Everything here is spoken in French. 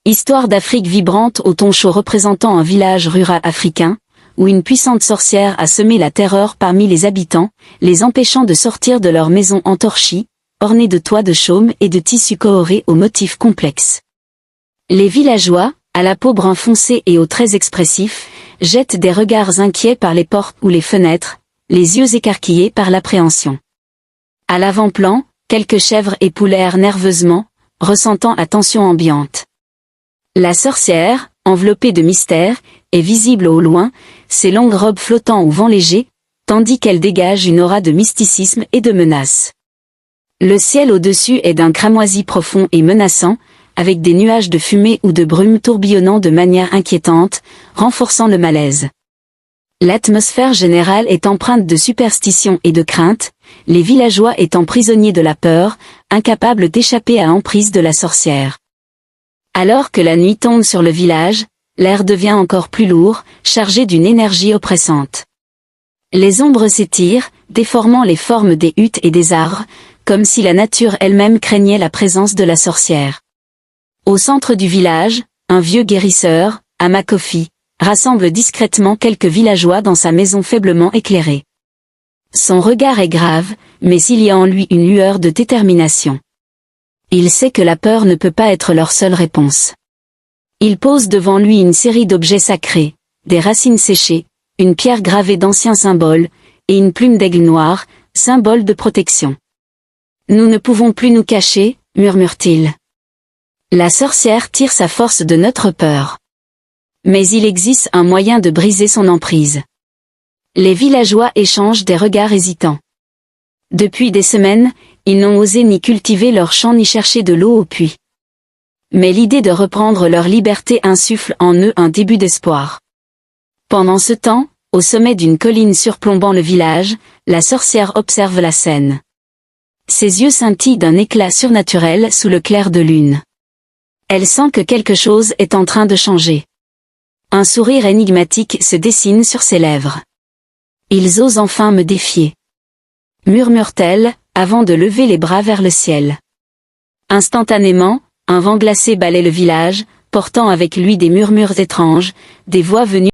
Histoire d'Afrique vibrante au ton chaud représentant un village rural africain, où une puissante sorcière a semé la terreur parmi les habitants, les empêchant de sortir de leur maison entorchie, ornée de toits de chaume et de tissus colorés aux motifs complexes. Les villageois, à la peau brun foncé et aux traits expressifs, jettent des regards inquiets par les portes ou les fenêtres, les yeux écarquillés par l'appréhension. À l'avant-plan, quelques chèvres époulèrent nerveusement, ressentant la tension ambiante. La sorcière, enveloppée de mystère, est visible au loin, ses longues robes flottant au vent léger, tandis qu'elle dégage une aura de mysticisme et de menace. Le ciel au-dessus est d'un cramoisi profond et menaçant, avec des nuages de fumée ou de brume tourbillonnant de manière inquiétante, renforçant le malaise. L'atmosphère générale est empreinte de superstition et de crainte, les villageois étant prisonniers de la peur, incapables d'échapper à l'emprise de la sorcière. Alors que la nuit tombe sur le village, l'air devient encore plus lourd, chargé d'une énergie oppressante. Les ombres s'étirent, déformant les formes des huttes et des arbres, comme si la nature elle-même craignait la présence de la sorcière. Au centre du village, un vieux guérisseur, Amakofi, rassemble discrètement quelques villageois dans sa maison faiblement éclairée. Son regard est grave, mais il y a en lui une lueur de détermination. Il sait que la peur ne peut pas être leur seule réponse. Il pose devant lui une série d'objets sacrés, des racines séchées, une pierre gravée d'anciens symboles, et une plume d'aigle noir, symbole de protection. « Nous ne pouvons plus nous cacher », murmure-t-il. La sorcière tire sa force de notre peur. Mais il existe un moyen de briser son emprise. Les villageois échangent des regards hésitants. Depuis des semaines, ils n'ont osé ni cultiver leurs champs ni chercher de l'eau au puits. Mais l'idée de reprendre leur liberté insuffle en eux un début d'espoir. Pendant ce temps, au sommet d'une colline surplombant le village, la sorcière observe la scène. Ses yeux scintillent d'un éclat surnaturel sous le clair de lune. Elle sent que quelque chose est en train de changer. Un sourire énigmatique se dessine sur ses lèvres. « Ils osent enfin me défier », murmure-t-elle, avant de lever les bras vers le ciel. Instantanément, un vent glacé balaie le village, portant avec lui des murmures étranges, des voix venues